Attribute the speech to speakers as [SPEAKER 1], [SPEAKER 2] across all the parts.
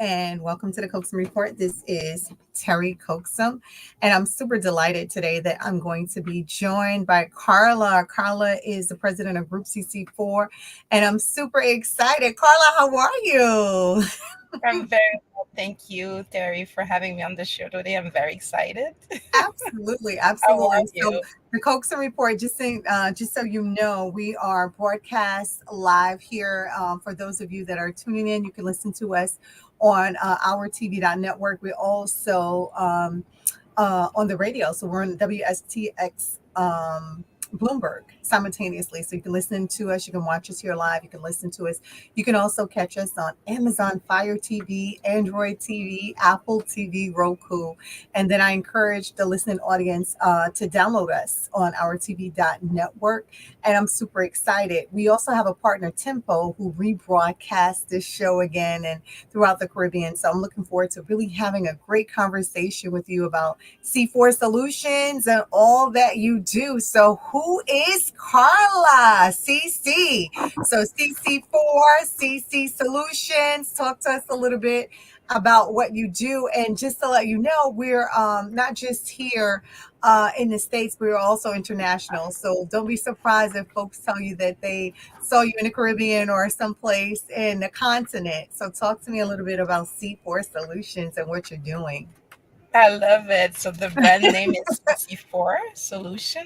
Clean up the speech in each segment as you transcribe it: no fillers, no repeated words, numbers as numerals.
[SPEAKER 1] and welcome to the Coaxum Report. This is Terry Coaxum, and I'm super delighted today that I'm going to be joined by Carla. Carla is the president of Group CC4, and I'm super excited. Carla, how are you?
[SPEAKER 2] I'm very well. Thank you, Terry, for having me on the show today. I'm very excited.
[SPEAKER 1] Absolutely,
[SPEAKER 2] How
[SPEAKER 1] absolutely.
[SPEAKER 2] are
[SPEAKER 1] So
[SPEAKER 2] you?
[SPEAKER 1] the Coaxum Report, just so you know, we are broadcast live here. For those of you that are tuning in, you can listen to us on our TV.network. We're also on the radio, so we're on WSTX. Bloomberg simultaneously. So you can listen to us, you can watch us here live, you can listen to us. You can also catch us on Amazon Fire TV, Android TV, Apple TV, Roku. And then I encourage the listening audience to download us on our TV.network. And I'm super excited. We also have a partner, Tempo, who rebroadcasts this show again and throughout the Caribbean. So I'm looking forward to really having a great conversation with you about C4 Solutions and all that you do. So who is Carla? CC. So CC4, CC Solutions. Talk to us a little bit about what you do. And just to let you know, we're not just here in the States, we're also international. So don't be surprised if folks tell you that they saw you in the Caribbean or someplace in the continent. So talk to me a little bit about C4 Solutions and what you're doing.
[SPEAKER 2] I love it. So the brand name is CC4 Solution.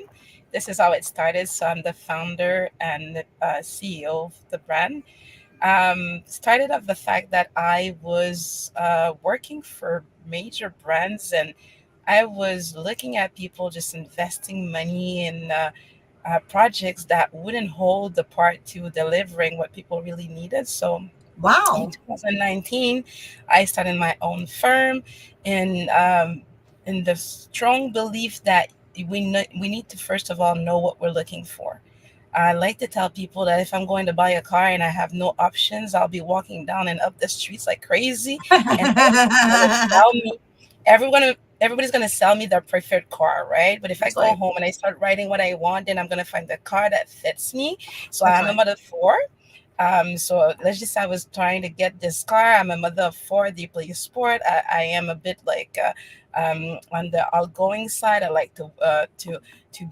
[SPEAKER 2] This is how it started. So I'm the founder and CEO of the brand. Started off the fact that I was working for major brands, and I was looking at people just investing money in projects that wouldn't hold the part to delivering what people really needed. So in
[SPEAKER 1] Wow.
[SPEAKER 2] 2019, I started my own firm in the strong belief that we need to first of all know what we're looking for. I like to tell people that if I'm going to buy a car and I have no options, I'll be walking down and up the streets like crazy, and everybody's gonna sell me. Everyone, everybody's gonna sell me their preferred car, right? But if I
[SPEAKER 1] That's
[SPEAKER 2] go
[SPEAKER 1] right.
[SPEAKER 2] home and I start writing what I want, then I'm gonna find the car that fits me. So
[SPEAKER 1] That's
[SPEAKER 2] I'm a
[SPEAKER 1] right.
[SPEAKER 2] mother of four. So let's just say I was trying to get this car. I'm a mother of four, deeply sport. I am a bit like on the outgoing side. I like to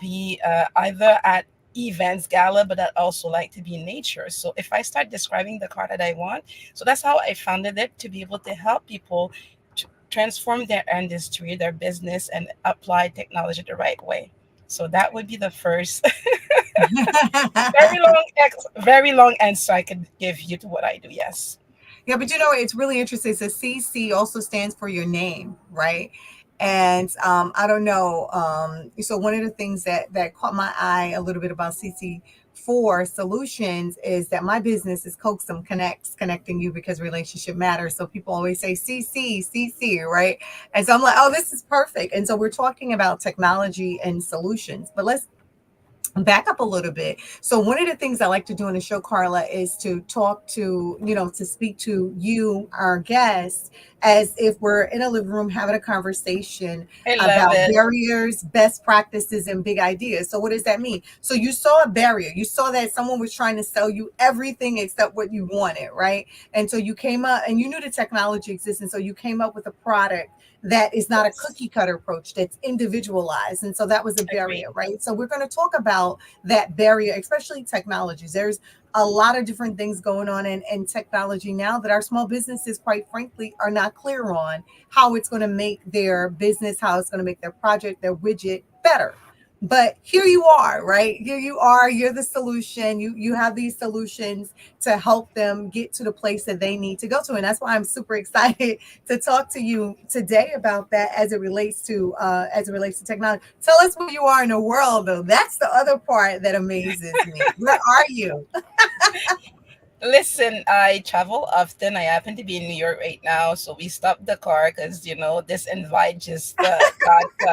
[SPEAKER 2] be either at events, gala, but I also like to be in nature. So if I start describing the car that I want, so that's how I founded it, to be able to help people transform their industry, their business, and apply technology the right way. So that would be the first very long answer I could give you to what I do. Yes.
[SPEAKER 1] Yeah, but you know, it's really interesting. So CC also stands for your name, right? And I don't know. So one of the things that caught my eye a little bit about CC4 Solutions is that my business is Coaxum Connects, connecting you because relationship matters. So people always say CC, right? And so I'm like, oh, this is perfect. And so we're talking about technology and solutions, but let's back up a little bit. So one of the things I like to do in the show, Carla, is to talk to, to speak to you, our guests, as if we're in a living room having a conversation
[SPEAKER 2] I love
[SPEAKER 1] about
[SPEAKER 2] it.
[SPEAKER 1] barriers, best practices, and big ideas. So what does that mean? So you saw a barrier. You saw that someone was trying to sell you everything except what you wanted, right? And so you came up and you knew the technology existed. So you came up with a product that is not a
[SPEAKER 2] Yes.
[SPEAKER 1] cookie cutter approach, that's individualized. And so that was a
[SPEAKER 2] Agree.
[SPEAKER 1] barrier, right? So we're going to talk about that barrier, especially technologies. There's a lot of different things going on in technology now that our small businesses, quite frankly, are not clear on how it's going to make their business, how it's going to make their project, their widget better. But here you are, right? Here you are. You're the solution. You have these solutions to help them get to the place that they need to go to, and that's why I'm super excited to talk to you today about that as it relates to technology. Tell us where you are in the world, though. That's the other part that amazes me. Where are you?
[SPEAKER 2] Listen, I travel often. I happen to be in New York right now, so we stopped the car because this invite just got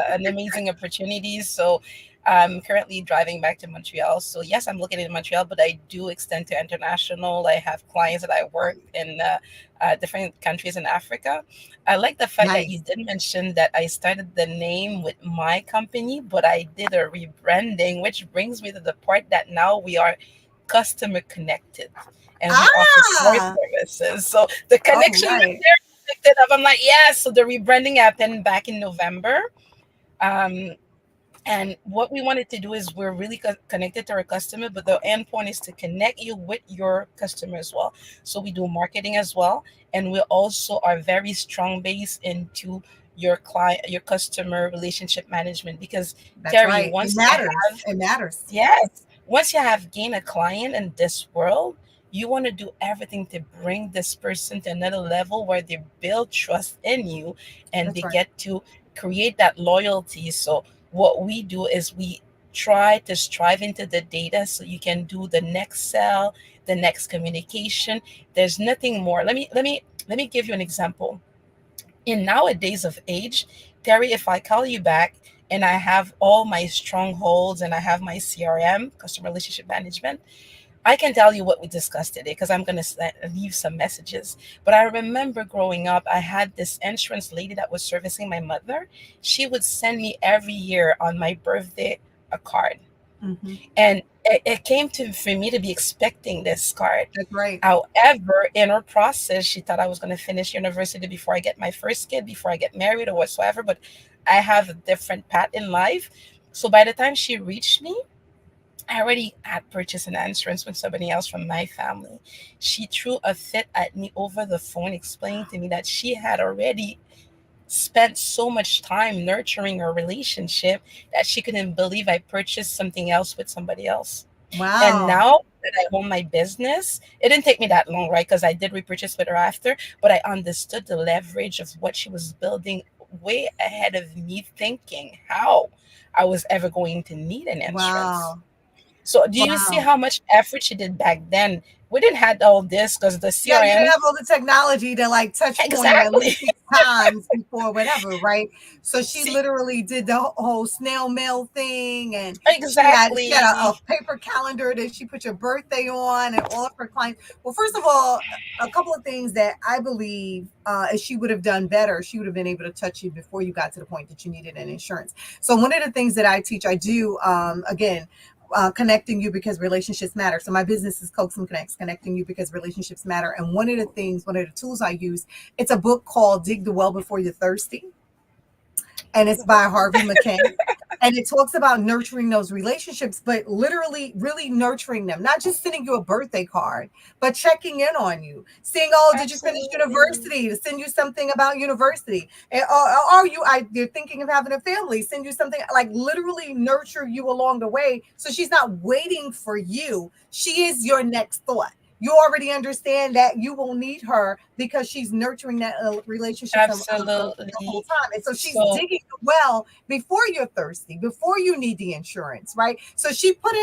[SPEAKER 2] an amazing opportunity. So I'm currently driving back to Montreal. So yes, I'm looking in Montreal, but I do extend to international. I have clients that I work in different countries in Africa. I like the fact that you
[SPEAKER 1] Nice.
[SPEAKER 2] did mention that I started the name with my company, but I did a rebranding, which brings me to the part that now we are customer connected and we offer core
[SPEAKER 1] Ah,
[SPEAKER 2] services. So the
[SPEAKER 1] all
[SPEAKER 2] connection right
[SPEAKER 1] right.
[SPEAKER 2] there it up. I'm like, yeah. So the rebranding happened back in November. Um, and what we wanted to do is we're really connected to our customer, but the end point is to connect you with your customer as well. So we do marketing as well, and we also are very strong based into your client, your customer relationship management. Because
[SPEAKER 1] That's
[SPEAKER 2] Terry,
[SPEAKER 1] right. It
[SPEAKER 2] once you
[SPEAKER 1] matters.
[SPEAKER 2] have,
[SPEAKER 1] It matters.
[SPEAKER 2] yes, once you have gained a client in this world, you want to do everything to bring this person to another level where they build trust in you and
[SPEAKER 1] That's
[SPEAKER 2] they
[SPEAKER 1] right.
[SPEAKER 2] get to create that loyalty. So what we do is we try to strive into the data so you can do the next sell, the next communication. There's nothing more. Let me give you an example. In nowadays of age, Terry, if I call you back and I have all my strongholds and I have my CRM, customer relationship management, I can tell you what we discussed today because I'm going to leave some messages. But I remember growing up, I had this insurance lady that was servicing my mother. She would send me every year on my birthday a card.
[SPEAKER 1] Hmm.
[SPEAKER 2] And it came to for me to be expecting this card.
[SPEAKER 1] That's right.
[SPEAKER 2] However, in her process, she thought I was going to finish university before I get my first kid, before I get married or whatsoever. But I have a different path in life. So by the time she reached me, I already had purchased an insurance with somebody else from my family. She threw a fit at me over the phone, explaining to me that she had already spent so much time nurturing her relationship that she couldn't believe I purchased something else with somebody else. And
[SPEAKER 1] Wow.
[SPEAKER 2] now that I own my business, it didn't take me that long, right? Because I did repurchase with her after, but I understood the leverage of what she was building way ahead of me thinking how I was ever going to need an insurance.
[SPEAKER 1] Wow.
[SPEAKER 2] So do you see
[SPEAKER 1] Wow.
[SPEAKER 2] how much effort she did back then? We didn't have all this because the
[SPEAKER 1] Yeah, you didn't
[SPEAKER 2] CRM,
[SPEAKER 1] have all the technology to like touch point her at
[SPEAKER 2] exactly.
[SPEAKER 1] least 6 times before whatever, right? So she
[SPEAKER 2] See,
[SPEAKER 1] literally did the whole snail mail thing, and she had a
[SPEAKER 2] exactly.
[SPEAKER 1] paper calendar that she put your birthday on, and all of her clients. Well, first of all, a couple of things that I believe if she would have done better, she would have been able to touch you before you got to the point that you needed an insurance. So one of the things that I teach, I do again connecting you because relationships matter. So my business is Coaxum Connects, connecting you because relationships matter. And one of the things, one of the tools I use, it's a book called Dig the Well Before You're Thirsty, and it's by Harvey McKay. And it talks about nurturing those relationships, but literally, really nurturing them, not just sending you a birthday card, but checking in on you, seeing, oh, did you finish
[SPEAKER 2] Absolutely.
[SPEAKER 1] university? To send you something about university. And, are you, you're thinking of having a family, send you something like literally nurture you along the way. So she's not waiting for you. She is your next thought. You already understand that you will need her because she's nurturing that relationship the whole
[SPEAKER 2] Absolutely.
[SPEAKER 1] time. And so she's
[SPEAKER 2] So
[SPEAKER 1] digging the well before you're thirsty, before you need the insurance, right? So she put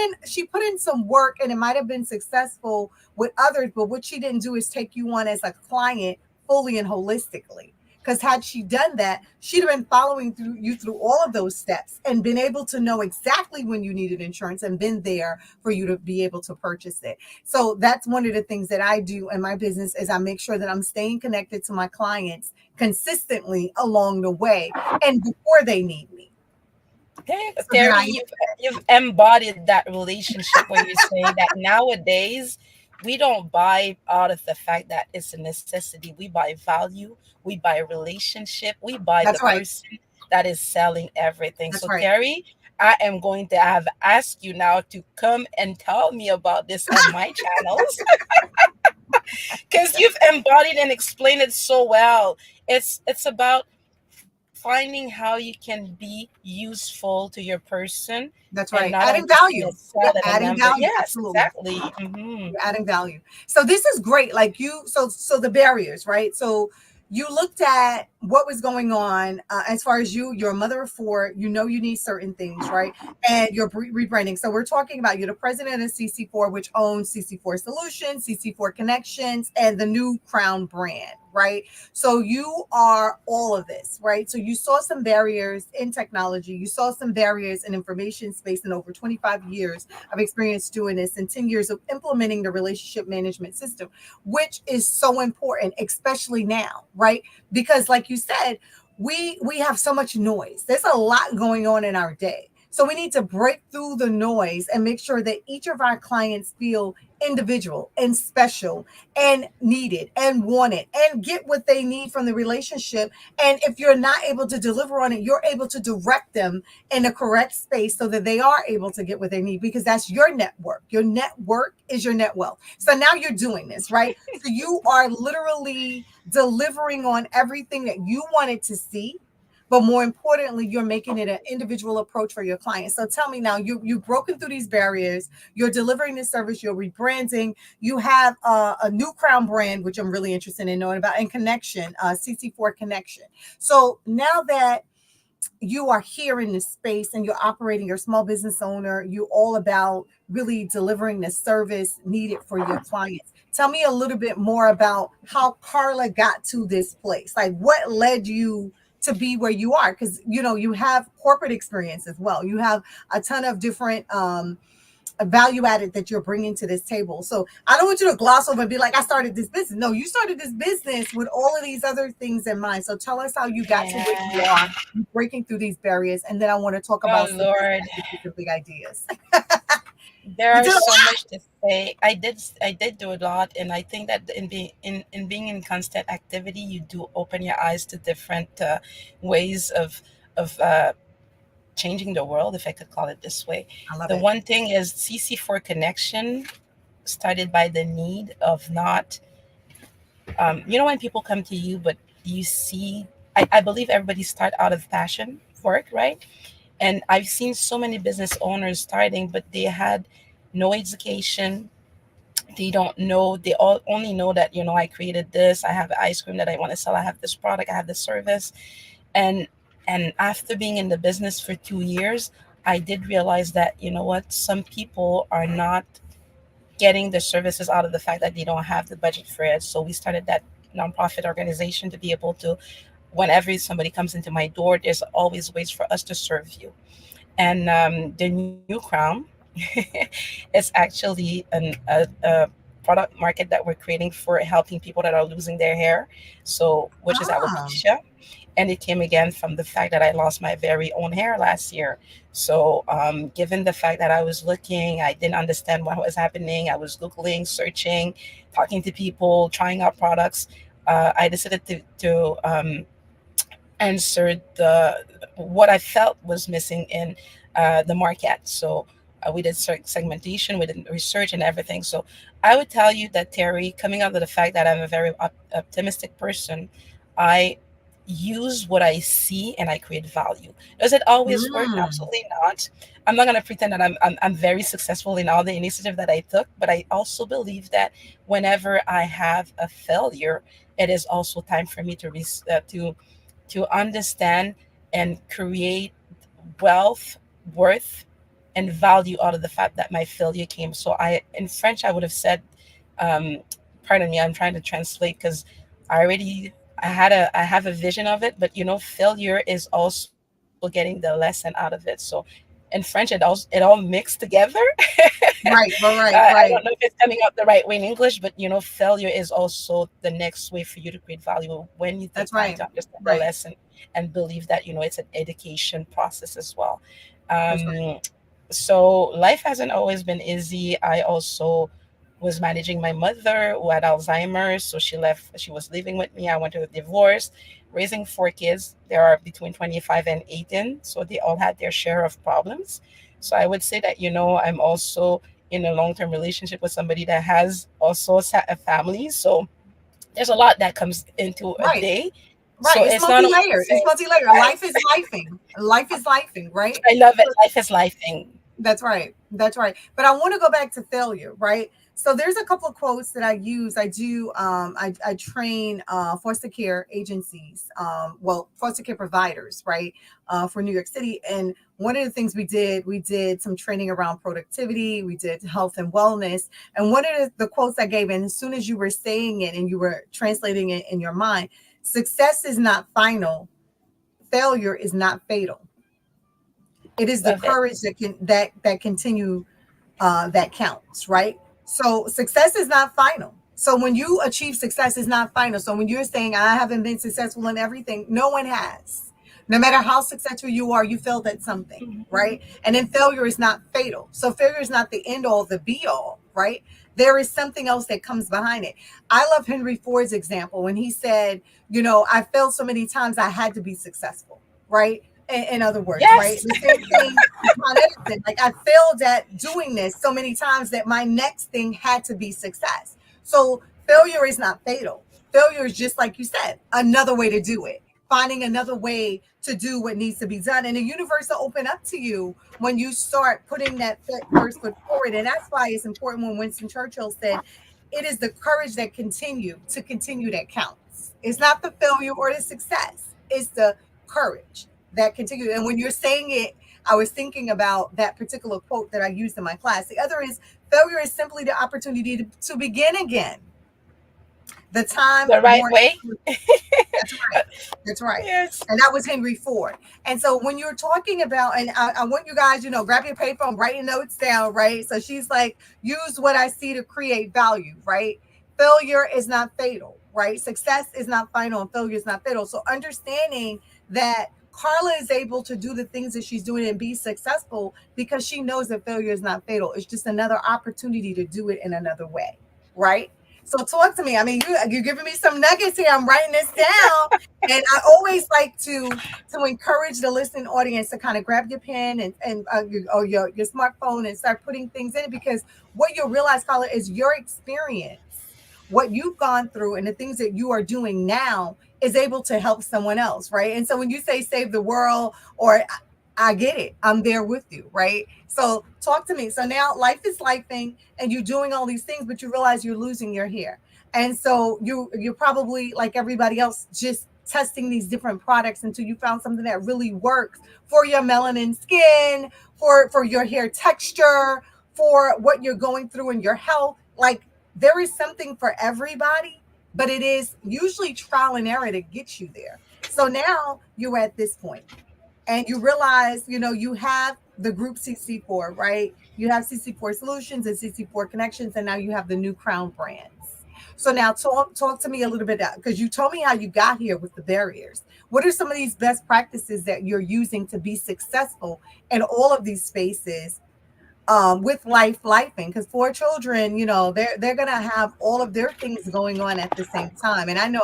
[SPEAKER 1] in some work, and it might have been successful with others, but what she didn't do is take you on as a client fully and holistically. Because had she done that, she'd have been following through you through all of those steps and been able to know exactly when you needed insurance and been there for you to be able to purchase it. So that's one of the things that I do in my business is I make sure that I'm staying connected to my clients consistently along the way and before they need me
[SPEAKER 2] hey,
[SPEAKER 1] so that
[SPEAKER 2] Terry,
[SPEAKER 1] I
[SPEAKER 2] you've embodied that relationship when you say that nowadays we don't buy out of the fact that it's a necessity. We buy value, we buy relationship, we buy the
[SPEAKER 1] that's right.
[SPEAKER 2] person that is selling everything.
[SPEAKER 1] That's
[SPEAKER 2] So
[SPEAKER 1] right.
[SPEAKER 2] Terry, I am going to have asked you now to come and tell me about this on my channels because you've embodied and explained it so well. It's about finding how you can be useful to your person
[SPEAKER 1] That's
[SPEAKER 2] and
[SPEAKER 1] right.
[SPEAKER 2] not
[SPEAKER 1] Adding
[SPEAKER 2] understand
[SPEAKER 1] value.
[SPEAKER 2] a
[SPEAKER 1] Yeah,
[SPEAKER 2] sell and a
[SPEAKER 1] adding
[SPEAKER 2] number.
[SPEAKER 1] value.
[SPEAKER 2] Yes,
[SPEAKER 1] Absolutely.
[SPEAKER 2] exactly. Hmm.
[SPEAKER 1] You're adding value. So this is great. Like so the barriers, right? So you looked at what was going on as far as you're a mother of four, you know you need certain things, right? And you're rebranding. So we're talking about you're the president of CC4, which owns CC4 Solutions, CC4 Connections, and the new Crown brand, right? So you are all of this, right? So you saw some barriers in technology, you saw some barriers in information space in over 25 years of experience doing this and 10 years of implementing the relationship management system, which is so important, especially now, right? Because like you said, we have so much noise. There's a lot going on in our day. So we need to break through the noise and make sure that each of our clients feel individual and special and needed and wanted and get what they need from the relationship. And if you're not able to deliver on it, you're able to direct them in the correct space so that they are able to get what they need, because that's your network. Your network is your net wealth. So now you're doing this, right? So you are literally delivering on everything that you wanted to see, but more importantly, you're making it an individual approach for your clients. So tell me now, you've broken through these barriers, you're delivering this service, you're rebranding, you have a new crown brand, which I'm really interested in knowing about, and connection, CC4 connection. So now that you are here in this space and you're operating, your small business owner, you all about really delivering the service needed for your clients. Tell me a little bit more about how Carla got to this place. Like what led you to be where you are? Because you know, you have corporate experience as well. You have a ton of different value added that you're bringing to this table. So I don't want you to gloss over and be like, I started this business. No, you started this business with all of these other things in mind. So tell us how you got to where you
[SPEAKER 2] Yeah.
[SPEAKER 1] are, breaking through these barriers. And then I want to talk
[SPEAKER 2] Oh
[SPEAKER 1] about some
[SPEAKER 2] Lord.
[SPEAKER 1] specific ideas.
[SPEAKER 2] There
[SPEAKER 1] You
[SPEAKER 2] are
[SPEAKER 1] did a
[SPEAKER 2] so
[SPEAKER 1] lot.
[SPEAKER 2] much to say. I did do a lot, and I think that in being in constant activity, you do open your eyes to different ways of changing the world, if I could call it this way.
[SPEAKER 1] I love
[SPEAKER 2] The
[SPEAKER 1] it.
[SPEAKER 2] one thing is CC4 connection started by the need of not, when people come to you, but you see, I believe everybody start out of passion for it, right? And I've seen so many business owners starting, but they had no education. They don't know, they all only know that, I created this, I have ice cream that I want to sell, I have this product, I have this service. And and after being in the business for 2 years, I did realize that, what, some people are not getting the services out of the fact that they don't have the budget for it. So we started that nonprofit organization to be able to, whenever somebody comes into my door, there's always ways for us to serve you. And the new crown is actually a product market that we're creating for helping people that are losing their hair, so, which is
[SPEAKER 1] Ah,
[SPEAKER 2] alopecia. And it came again from the fact that I lost my very own hair last year. So, given the fact that I was looking, I didn't understand what was happening. I was Googling, searching, talking to people, trying out products. I decided to answer the what I felt was missing in the market. So we did segmentation, we did research and everything. So I would tell you that, Terry, coming out of the fact that I'm a very optimistic person, I use what I see and I create value. Does it always work?
[SPEAKER 1] mm,
[SPEAKER 2] Absolutely not. I'm not going to pretend that I'm very successful in all the initiative that I took, but I also believe that whenever I have a failure, it is also time for me to understand and create wealth, worth, and value out of the fact that my failure came. So in French, I would have said, um, pardon me, I'm trying to translate because I already, I have a vision of it, but failure is also getting the lesson out of it. So in French, it all mixed together.
[SPEAKER 1] right,
[SPEAKER 2] I don't know
[SPEAKER 1] right.
[SPEAKER 2] if it's coming out the right way in English, but failure is also the next way for you to create value when you take
[SPEAKER 1] That's
[SPEAKER 2] time
[SPEAKER 1] right.
[SPEAKER 2] to understand the
[SPEAKER 1] Right.
[SPEAKER 2] lesson and believe that it's an education process as well.
[SPEAKER 1] That's right.
[SPEAKER 2] Um, so life hasn't always been easy. I also was managing my mother who had Alzheimer's, so she was living with me. I went to a divorce, raising four kids. They are between 25 and 18, so they all had their share of problems. So I would say that, I'm also in a long-term relationship with somebody that has also a family. So there's a lot that comes into a
[SPEAKER 1] Right.
[SPEAKER 2] day.
[SPEAKER 1] Right.
[SPEAKER 2] So
[SPEAKER 1] It's
[SPEAKER 2] it's not only
[SPEAKER 1] multi-layered. It's
[SPEAKER 2] saying,
[SPEAKER 1] multi-layered.
[SPEAKER 2] right,
[SPEAKER 1] Life is lifing. Life is lifing, right?
[SPEAKER 2] I love it. Life is life thing.
[SPEAKER 1] That's right. That's right. But I want to go back to failure, right? So there's a couple of quotes that I use. I do I train foster care agencies, well, foster care providers, right? For New York City. And one of the things we did some training around productivity, we did health and wellness. And one of the quotes I gave, and as soon as you were saying it and you were translating it in your mind, success is not final, failure is not fatal. It is the
[SPEAKER 2] Love it.
[SPEAKER 1] courage that continue that counts, right? So success is not final. So when you achieve success is not final. So when you're saying I haven't been successful in everything, no one has. No matter how successful you are, you failed at something,
[SPEAKER 2] Mhm.
[SPEAKER 1] right? And then failure is not fatal. So failure is not the end all, the be all, right? There is something else that comes behind it. I love Henry Ford's example when he said, I failed so many times I had to be successful, right? In other words, right?
[SPEAKER 2] Yes.
[SPEAKER 1] The same thing with Con Edison. Like I failed at doing this so many times that my next thing had to be success. So failure is not fatal. Failure is just like you said, another way to do it, finding another way to do what needs to be done. And the universe will open up to you when you start putting that first foot forward. And that's why it's important when Winston Churchill said, it is the courage that continue that counts. It's not the failure or the success. It's the courage that continue. And when you're saying it, I was thinking about that particular quote that I used in my class. The other is failure is simply the opportunity to begin again. The time
[SPEAKER 2] The right
[SPEAKER 1] worn.
[SPEAKER 2] way.
[SPEAKER 1] That's right. That's right.
[SPEAKER 2] Yes.
[SPEAKER 1] And that was Henry Ford. And so when you're talking about, and I want you guys, grab your paper and writing notes down, right? So she's like, use what I see to create value, right? Failure is not fatal, right? Success is not final and failure is not fatal. So understanding that Carla is able to do the things that she's doing and be successful because she knows that failure is not fatal. It's just another opportunity to do it in another way, right? So talk to me. I mean, you're giving me some nuggets here. I'm writing this down, and I always like to encourage the listening audience to kind of grab your pen or your smartphone and start putting things in it because what you'll realize, Carla, is your experience, what you've gone through, and the things that you are doing now is able to help someone else, right? And so when you say save the world, or I get it, I'm there with you, right? So talk to me. So now life is lifing and you're doing all these things, but you realize you're losing your hair. And so you're probably like everybody else, just testing these different products until you found something that really works for your melanin skin, for your hair texture, for what you're going through in your health. Like there is something for everybody, but it is usually trial and error to get you there. So now you're at this point and you realize, you have the group CC4, right? You have CC4 Solutions and CC4 Connections, and now you have the new Crown brands. So now talk to me a little bit because you told me how you got here with the barriers. What are some of these best practices that you're using to be successful in all of these spaces with lifing? Because for children, they're gonna have all of their things going on at the same time. And I know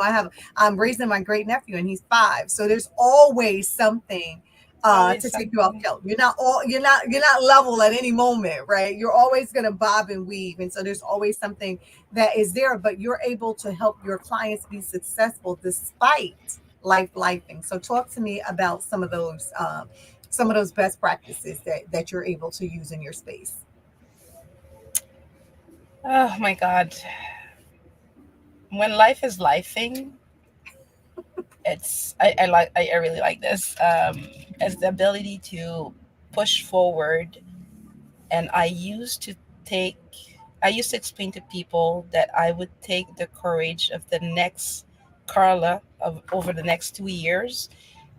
[SPEAKER 1] I'm raising my great nephew and he's 5, so there's always something
[SPEAKER 2] Always
[SPEAKER 1] to take you off
[SPEAKER 2] something.
[SPEAKER 1] kilter. You're not level at any moment, right? You're always gonna bob and weave, and so there's always something that is there. But you're able to help your clients be successful despite lifing. So talk to me about some of those best practices that you're able to use in your space.
[SPEAKER 2] Oh my God. When life is lifing, I really like this. It's the ability to push forward. And take I used to explain to people that I would take the courage of the next Carla of over the next 2 years,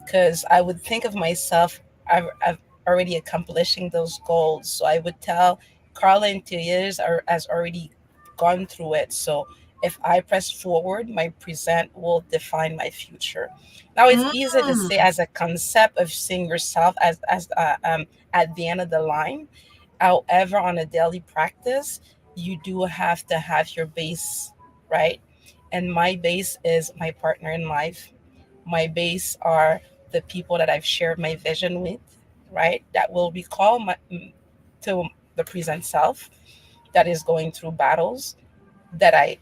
[SPEAKER 2] because I would think of myself, I've already accomplishing those goals. So I would tell Carla in 2 years has already gone through it. So if I press forward, my present will define my future. Now it's easy to
[SPEAKER 1] Mm,
[SPEAKER 2] say as a concept of seeing yourself as at the end of the line. However, on a daily practice, you do have to have your base, right? And my base is my partner in life. My base are the people that I've shared my vision with, right? That will recall to the present self that is going through battles that I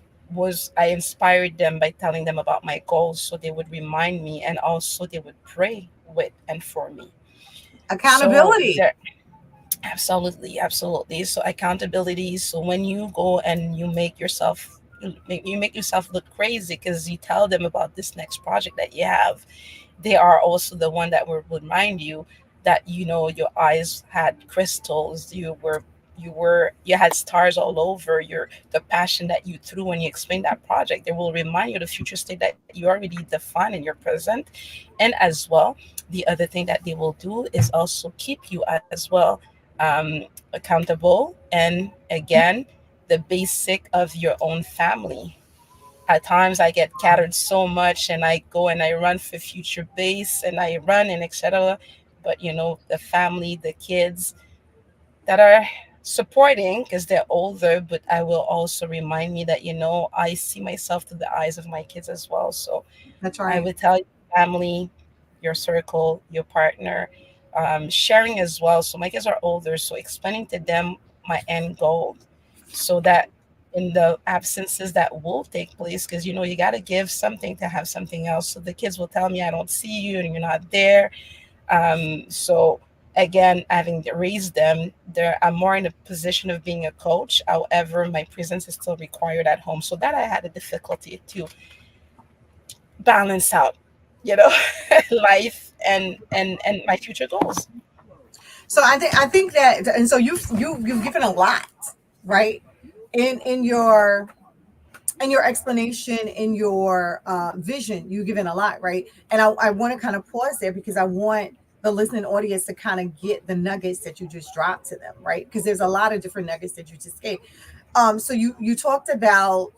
[SPEAKER 2] inspired them by telling them about my goals so they would remind me, and also they would pray with and for me. So
[SPEAKER 1] accountability.
[SPEAKER 2] there absolutely, absolutely. So accountability. So when you go and you make yourself look crazy because you tell them about this next project that you have, they are also the one that will remind you that your eyes had crystals, you had stars all over your the passion that you threw when you explained that project. They will remind you of the future state that you already defined in your present. And as well, the other thing that they will do is also keep you as well accountable, and again, the basic of your own family. At times I get scattered so much, and I go and I run for future base, and I run and etc. But the family, the kids that are supporting because they're older, but I will also remind me that I see myself through the eyes of my kids as well. So
[SPEAKER 1] That's
[SPEAKER 2] I
[SPEAKER 1] right.
[SPEAKER 2] would tell your family, your circle, your partner, sharing as well. So my kids are older, so explaining to them my end goal, so that in the absences that will take place, because you got to give something to have something else. So the kids will tell me, I don't see you and you're not there. So again, having raised them, I'm more in a position of being a coach. However, my presence is still required at home. So that I had a difficulty to balance out, you know, life and my future goals.
[SPEAKER 1] So I think that, and so you've given a lot, right? In your explanation, in your vision, you've given a lot, right? And I want to kind of pause there because I want the listening audience to kind of get the nuggets that you just dropped to them, right? Because there's a lot of different nuggets that you just gave. So you talked about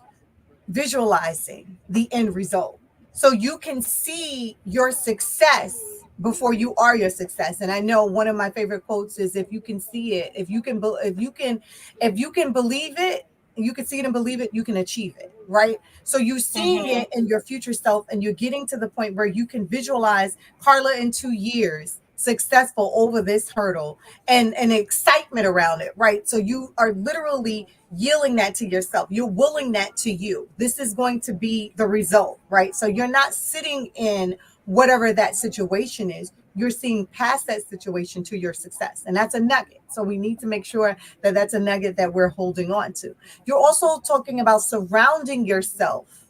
[SPEAKER 1] visualizing the end result. So you can see your success before you are your success. And I know one of my favorite quotes is, if you can see it, if you can believe it, you can see it and believe it, you can achieve it, right? So you're seeing
[SPEAKER 2] Mm-hmm.
[SPEAKER 1] it in your future self, and you're getting to the point where you can visualize Carla in 2 years successful over this hurdle, and excitement around it, right? So you are literally yielding that to yourself. You're willing that to you. This is going to be the result, right? So you're not sitting in whatever that situation is. You're seeing past that situation to your success. And that's a nugget. So we need to make sure that that's a nugget that we're holding on to. You're also talking about surrounding yourself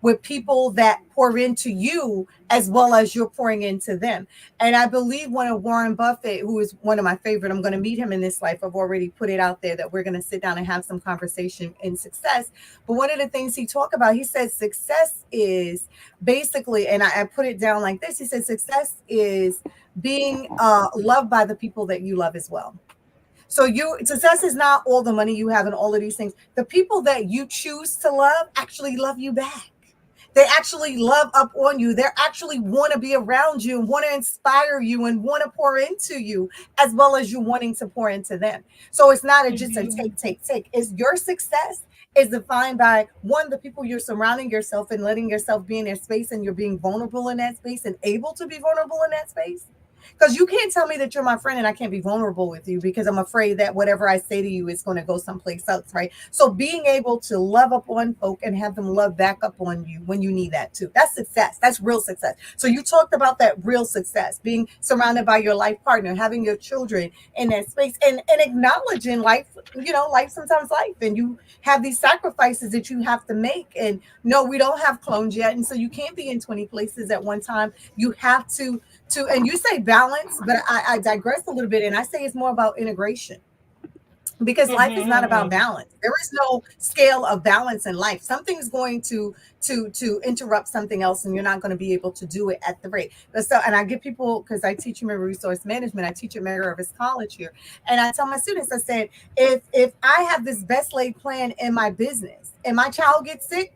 [SPEAKER 1] with people that pour into you as well as you're pouring into them. And I believe one of Warren Buffett, who is one of my favorite, I'm going to meet him in this life. I've already put it out there that we're going to sit down and have some conversation in success. But one of the things he talked about, he said success is basically, and I put it down like this. He said success is being loved by the people that you love as well. So success is not all the money you have and all of these things. The people that you choose to love actually love you back. They actually love up on you. They actually want to be around you and want to inspire you and want to pour into you as well as you wanting to pour into them. So it's not just a
[SPEAKER 2] Mm-hmm.
[SPEAKER 1] take, take, take. It's your success is defined by, one, the people you're surrounding yourself and letting yourself be in their space, and you're being vulnerable in that space and able to be vulnerable in that space. Because you can't tell me that you're my friend and I can't be vulnerable with you, because I'm afraid that whatever I say to you is going to go someplace else, right? So being able to love up on folk and have them love back up on you when you need that too. That's success. That's real success. So you talked about that real success, being surrounded by your life partner, having your children in that space, and acknowledging life, life sometimes life, and you have these sacrifices that you have to make. And no, we don't have clones yet. And so you can't be in 20 places at one time. You have to, and you say balance, but I digress a little bit, and I say it's more about integration, because life is not about
[SPEAKER 2] Mm-hmm.
[SPEAKER 1] balance. There is no scale of balance in life. Something's going to interrupt something else, and you're not going to be able to do it at the rate. So, and I get people, because I teach human resource management, I teach at Medgar Evers College here, and I tell my students, I said, if I have this best laid plan in my business and my child gets sick,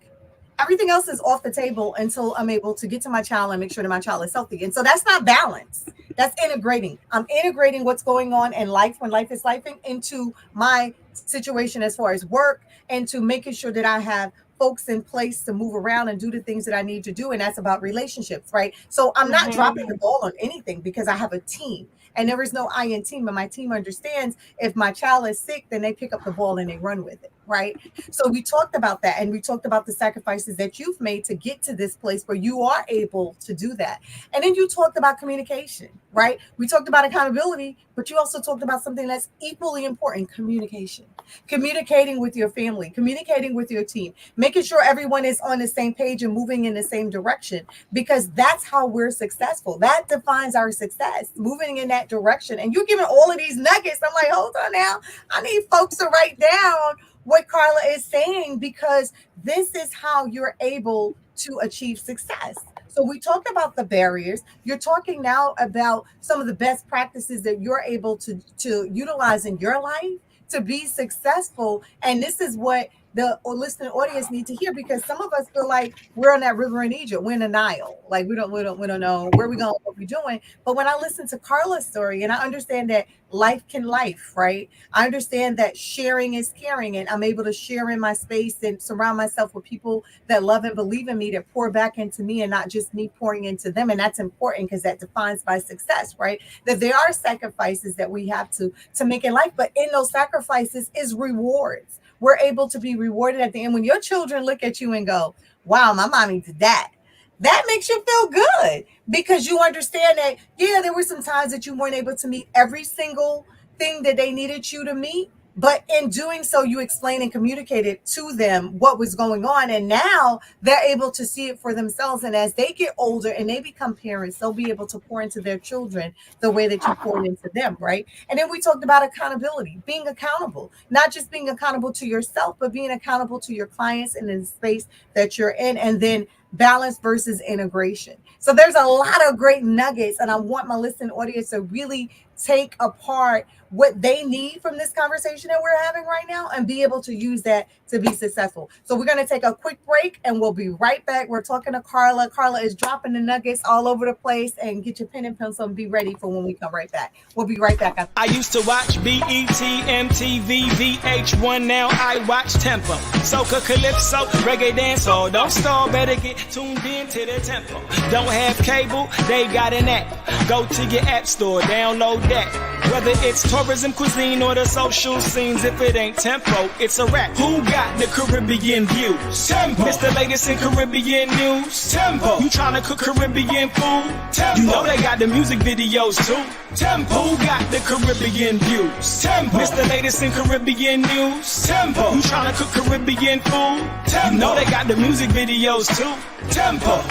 [SPEAKER 1] everything else is off the table until I'm able to get to my child and make sure that my child is healthy. And so that's not balance. That's integrating. I'm integrating what's going on in life when life is lifing into my situation as far as work, and to making sure that I have folks in place to move around and do the things that I need to do. And that's about relationships, right? So I'm not dropping
[SPEAKER 2] Mm-hmm.
[SPEAKER 1] the ball on anything because I have a team. And there is no I in team, but my team understands if my child is sick, then they pick up the ball and they run with it, right? So we talked about that, and we talked about the sacrifices that you've made to get to this place where you are able to do that. And then you talked about communication, right? We talked about accountability, but you also talked about something that's equally important: communication. Communicating with your family, communicating with your team, making sure everyone is on the same page and moving in the same direction, because that's how we're successful. That defines our success, moving in that direction. And you're giving all of these nuggets. I'm like, hold on now. I need folks to write down what Carla is saying, because this is how you're able to achieve success. So we talked about the barriers. You're talking now about some of the best practices that you're able to utilize in your life to be successful. And this is what the listening audience need to hear, because some of us feel like we're on that river in Egypt, we're in the Nile, like we don't know where we're going, what we're doing. But when I listen to Carla's story and I understand that life can life, right? I understand that sharing is caring, and I'm able to share in my space and surround myself with people that love and believe in me, that pour back into me and not just me pouring into them. And that's important because that defines my success, right? That there are sacrifices that we have to make in life, but in those sacrifices is rewards. We're able to be rewarded at the end. When your children look at you and go, wow, my mommy did that, that makes you feel good, because you understand that, yeah, there were some times that you weren't able to meet every single thing that they needed you to meet. But in doing so, you explained and communicated to them what was going on. And now they're able to see it for themselves. And as they get older and they become parents, they'll be able to pour into their children the way that you poured into them, right? And then we talked about accountability, being accountable, not just being accountable to yourself, but being accountable to your clients and in the space that you're in. And then balance versus integration. So there's a lot of great nuggets, and I want my listening audience to really take apart what they need from this conversation that we're having right now and be able to use that to be successful. So we're going to take a quick break and we'll be right back. We're talking to Carla. Carla is dropping the nuggets all over the place, and get your pen and pencil and be ready for when we come right back. We'll be right back.
[SPEAKER 3] I used to watch BET, MTV, VH1. Now I watch Tempo, Soca, Calypso, Reggae Dance. Oh, don't stall, better get tuned in to the tempo. Don't have cable, they got an app. Go to your app store, download that. Whether it's tourism, cuisine, or the social scenes, if it ain't Tempo, it's a rap. Who got the Caribbean views? Tempo. Mr. Latest in Caribbean news. Tempo. You tryna cook Caribbean food? Tempo. You know they got the music videos too. Tempo. Who got the Caribbean views? Tempo. Mr. Latest in Caribbean news. Tempo. You tryna cook Caribbean food? Tempo. You know they got the music videos too. Tempo.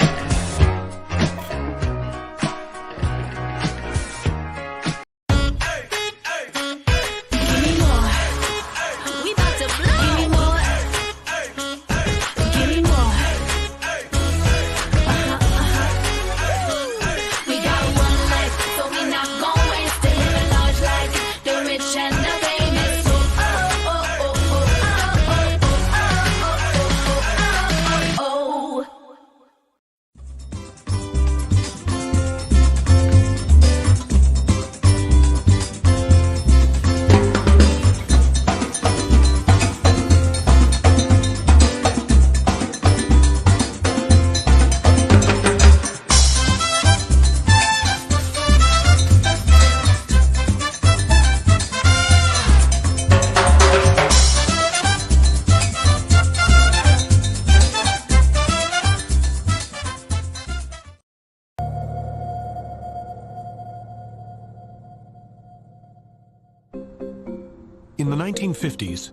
[SPEAKER 4] In the 1950s,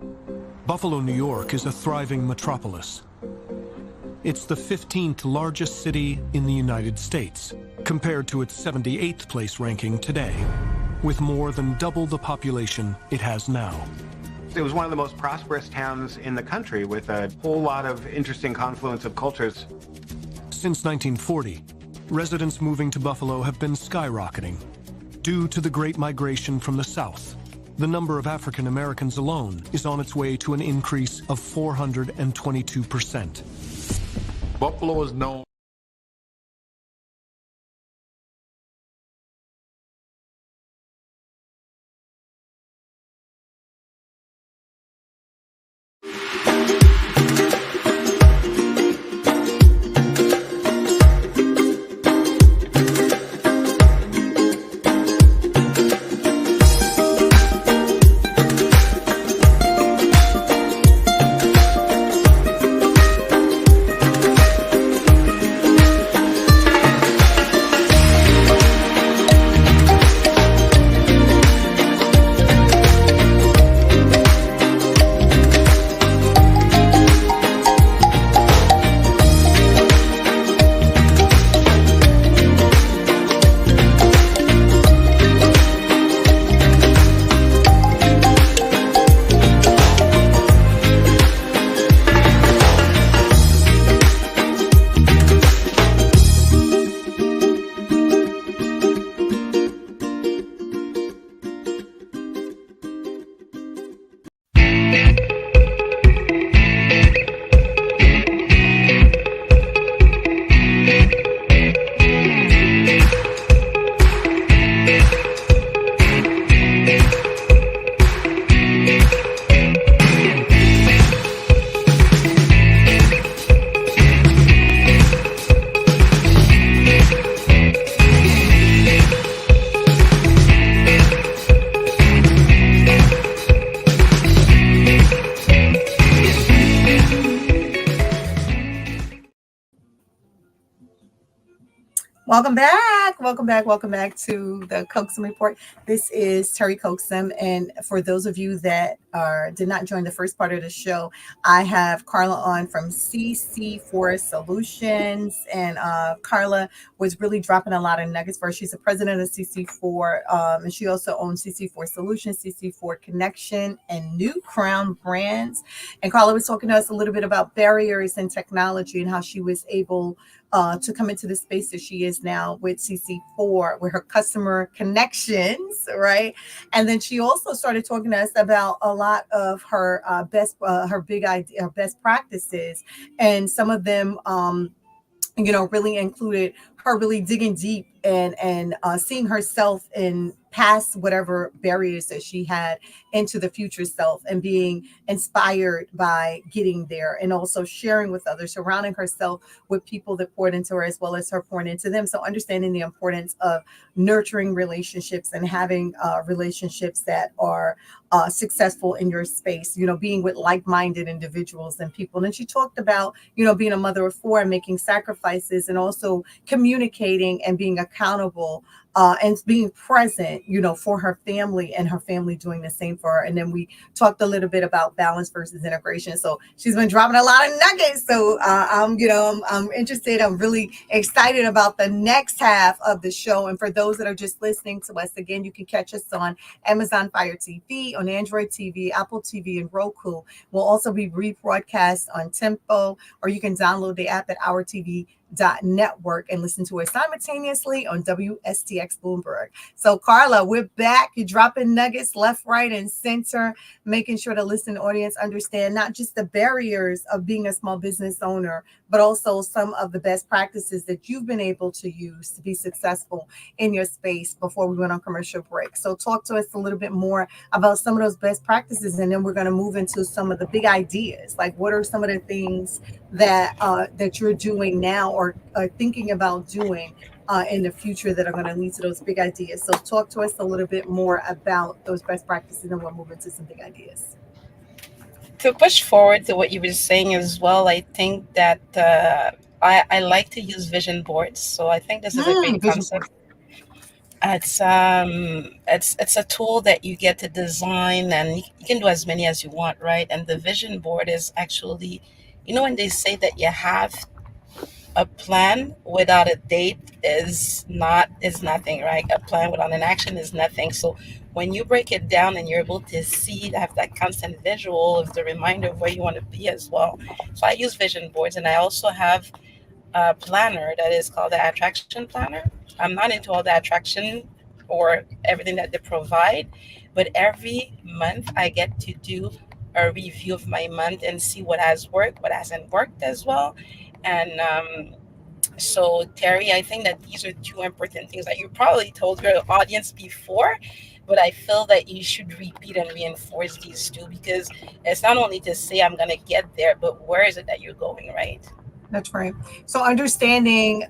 [SPEAKER 4] Buffalo, New York is a thriving metropolis. It's the 15th largest city in the United States, compared to its 78th place ranking today, with more than double the population it has now.
[SPEAKER 5] It was one of the most prosperous towns in the country, with a whole lot of interesting confluence of cultures.
[SPEAKER 4] Since 1940, residents moving to Buffalo have been skyrocketing. Due to the Great Migration from the South, the number of African Americans alone is on its way to an increase of 422%.
[SPEAKER 6] Buffalo is known
[SPEAKER 1] Welcome back. Welcome back. Welcome back to the Coaxum Report. This is Terry Coaxum. And for those of you that did not join the first part of the show, I have Carla on from CC4 Solutions. And Carla was really dropping a lot of nuggets for us. She's the president of CC4. And she also owns CC4 Solutions, CC4 Connection, and New Crown Brands. And Carla was talking to us a little bit about barriers in technology and how she was able to come into the space that she is now with CC4, with her customer connections, right? And then she also started talking to us about a lot of her her big idea, her best practices, and some of them, really included her really digging deep and seeing herself in past whatever barriers that she had into the future self and being inspired by getting there and also sharing with others, surrounding herself with people that poured into her as well as her pouring into them. So understanding the importance of nurturing relationships and having relationships that are successful in your space, being with like-minded individuals and people. And she talked about, being a mother of four and making sacrifices and also communicating and being accountable and being present, for her family and her family doing the same for her. And then we talked a little bit about balance versus integration. So she's been dropping a lot of nuggets. So I'm interested. I'm really excited about the next half of the show. And for those that are just listening to us, again, you can catch us on Amazon Fire TV, on Android TV, Apple TV, and Roku. We'll also be rebroadcast on Tempo, or you can download the app at OurTV.network and listen to it simultaneously on WSTX Bloomberg. So Carla, we're back. You're dropping nuggets left, right, and center, making sure the listening audience understand not just the barriers of being a small business owner, but also some of the best practices that you've been able to use to be successful in your space before we went on commercial break. So talk to us a little bit more about some of those best practices, and then we're going to move into some of the big ideas. Like, what are some of the things that that you're doing now or thinking about doing in the future that are going to lead to those big ideas? So talk to us a little bit more about those best practices, and we'll move into some big ideas.
[SPEAKER 2] To push forward to what you were saying as well, I think that I like to use vision boards. So I think this is a great
[SPEAKER 1] Vision board.
[SPEAKER 2] concept. It's a tool that you get to design, and you can do as many as you want, right? And the vision board is actually, when they say that you have a plan without a date is nothing, right? A plan without an action is nothing. So when you break it down and you're able to see, have that constant visual of the reminder of where you want to be as well. So I use vision boards, and I also have a planner that is called the attraction planner. I'm not into all the attraction or everything that they provide, but every month I get to do a review of my month and see what has worked, what hasn't worked as well. And so, Terry, I think that these are two important things that you probably told your audience before, but I feel that you should repeat and reinforce these two, because it's not only to say I'm going to get there, but where is it that you're going, right?
[SPEAKER 1] That's right. So understanding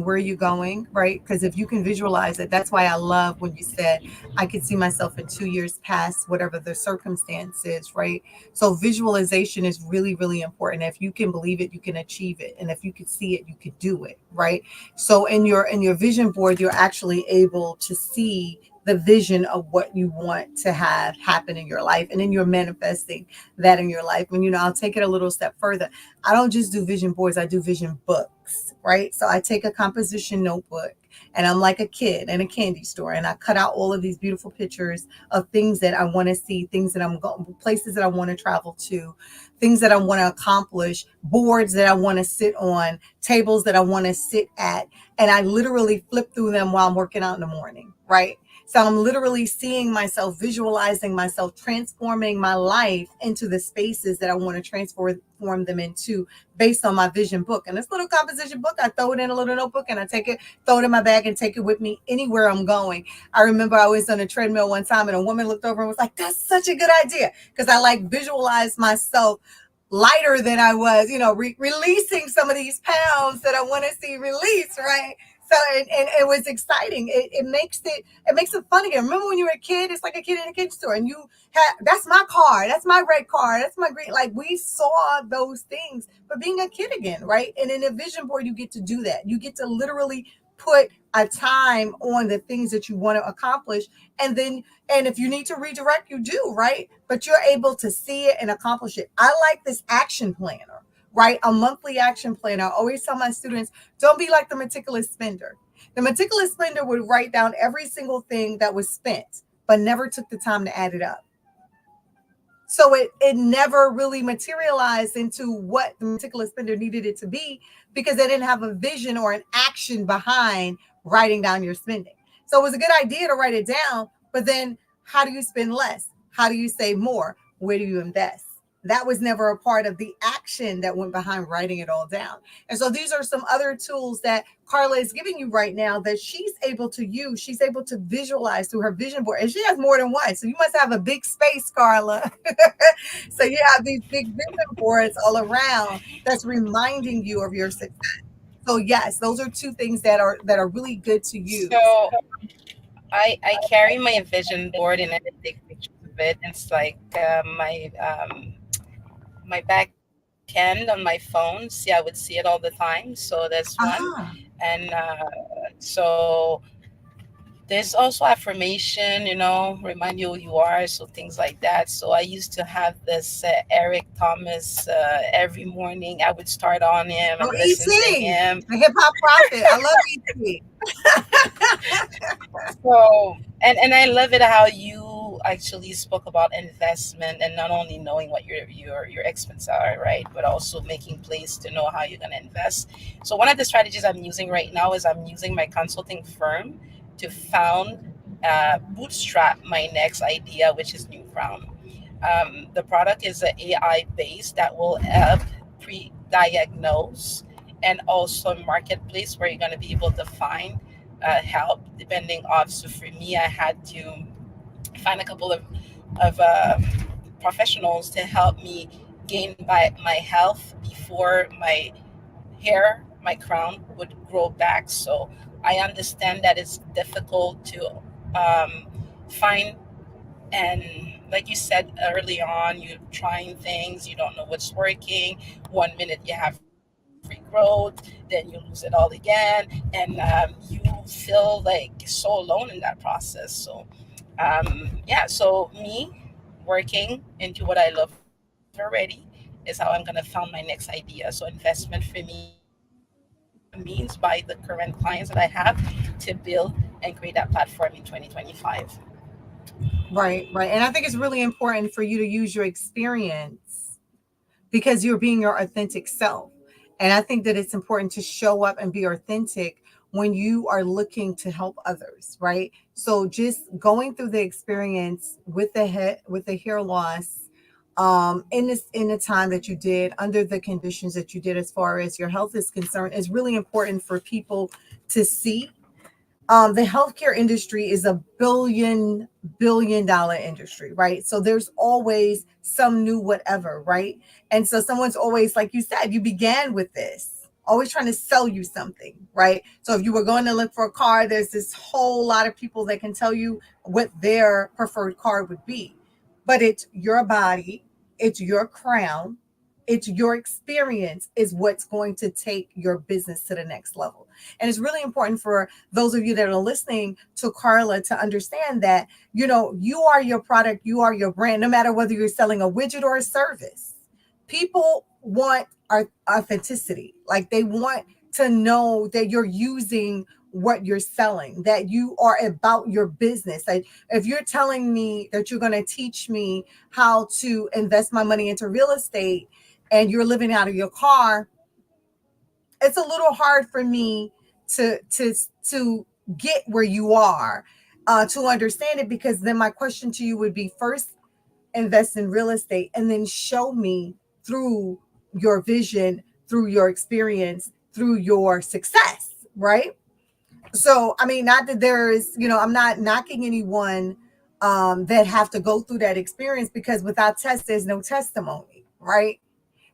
[SPEAKER 1] where you're going, right? Because if you can visualize it, that's why I love when you said I could see myself in 2 years past whatever the circumstance is, right? So visualization is really, really important. If you can believe it, you can achieve it. And if you could see it, you could do it, right? So in your vision board, you're actually able to see the vision of what you want to have happen in your life. And then you're manifesting that in your life. And I'll take it a little step further. I don't just do vision boards, I do vision books, right? So I take a composition notebook and I'm like a kid in a candy store, and I cut out all of these beautiful pictures of things that I want to see, things that I'm going, places that I want to travel to, things that I want to accomplish, boards that I want to sit on, tables that I want to sit at. And I literally flip through them while I'm working out in the morning, right? So I'm literally seeing myself, visualizing myself, transforming my life into the spaces that I want to transform them into based on my vision book. And this little composition book, I throw it in a little notebook and I take it, throw it in my bag and take it with me anywhere I'm going. I remember I was on a treadmill one time and a woman looked over and was like, "That's such a good idea." Because I visualized myself lighter than I was, releasing some of these pounds that I want to see released, right? So and it was exciting. It makes it fun again. Remember when you were a kid? It's like a kid in a kid store, and you had, that's my car, that's my red car, that's my green. Like, we saw those things, but being a kid again, right? And in a vision board, you get to do that. You get to literally put a time on the things that you want to accomplish, and then, and if you need to redirect, you do, right? But you're able to see it and accomplish it. I like this action planner, right? A monthly action planner. I always tell my students, don't be like the meticulous spender. The meticulous spender would write down every single thing that was spent, but never took the time to add it up. So it never really materialized into what the meticulous spender needed it to be, because they didn't have a vision or an action behind writing down your spending. So it was a good idea to write it down, but then how do you spend less? How do you save more? Where do you invest? That was never a part of the action that went behind writing it all down. And so these are some other tools that Carla is giving you right now that she's able to use. She's able to visualize through her vision board. And she has more than one. So you must have a big space, Carla. So you have these big vision boards all around that's reminding you of your success. So yes, those are two things that are really good to use.
[SPEAKER 2] So I carry my vision board and I take pictures of it. It's like my back end on my phone. See, I would see it all the time. So that's one.
[SPEAKER 1] Ah,
[SPEAKER 2] And so there's also affirmation, remind you who you are. So things like that. So I used to have this Eric Thomas every morning. I would start on him
[SPEAKER 1] oh,
[SPEAKER 2] and listen to
[SPEAKER 1] ET,
[SPEAKER 2] him.
[SPEAKER 1] the hip hop prophet. I love ET.
[SPEAKER 2] So, and I love it how you actually spoke about investment and not only knowing what your expenses are, right, but also making place to know how you're going to invest. So one of the strategies I'm using right now is I'm using my consulting firm to found bootstrap my next idea, which is New Crown. The product is an AI based that will help pre-diagnose and also marketplace where you're going to be able to find help depending on. So for me, I had to find a couple of professionals to help me gain my health before my hair, my crown would grow back. So I understand that it's difficult to find, and like you said early on, you're trying things, you don't know what's working. 1 minute you have free growth, then you lose it all again, and you feel like so alone in that process. So yeah, so me working into what I love already is how I'm going to found my next idea. So investment for me means buy the current clients that I have to build and create that platform in 2025.
[SPEAKER 1] Right, right. And I think it's really important for you to use your experience because you're being your authentic self. And I think that it's important to show up and be authentic when you are looking to help others, right? So just going through the experience with the hair loss, in the time that you did, under the conditions that you did, as far as your health is concerned, is really important for people to see. The healthcare industry is a billion dollar industry, right? So there's always some new whatever, right? And so someone's always, like you said, you began with this, always trying to sell you something, right? So if you were going to look for a car, there's this whole lot of people that can tell you what their preferred car would be. But it's your body, it's your crown, it's your experience is what's going to take your business to the next level. And it's really important for those of you that are listening to Carla to understand that, you are your product, you are your brand, no matter whether you're selling a widget or a service. People want authenticity. Like they want to know that you're using what you're selling, that you are about your business. Like if you're telling me that you're going to teach me how to invest my money into real estate and you're living out of your car, it's a little hard for me to get where you are, to understand it, because then my question to you would be, first invest in real estate and then show me through your vision, through your experience, through your success, right? So I mean, not that there's, I'm not knocking anyone that have to go through that experience, because without test there's no testimony, right?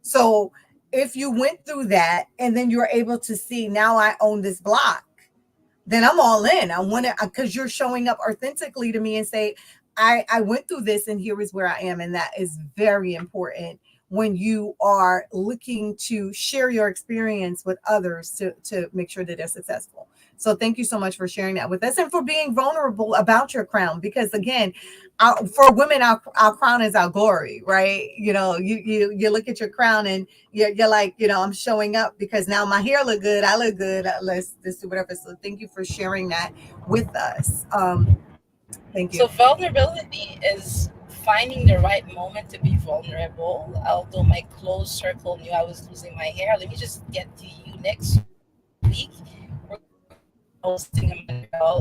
[SPEAKER 1] So if you went through that and then you're able to see, now I own this block, then I'm all in. I want to, because you're showing up authentically to me and say, I went through this and here is where I am. And that is very important when you are looking to share your experience with others to make sure that they're successful. So thank you so much for sharing that with us and for being vulnerable about your crown. Because again, for women, our crown is our glory, right? You look at your crown and you're like, I'm showing up because now my hair look good, I look good. Let's do whatever. So thank you for sharing that with us. Thank you.
[SPEAKER 2] So vulnerability is finding the right moment to be vulnerable. Although my close circle knew I was losing my hair, let me just get to you next week. We're hosting a Montreal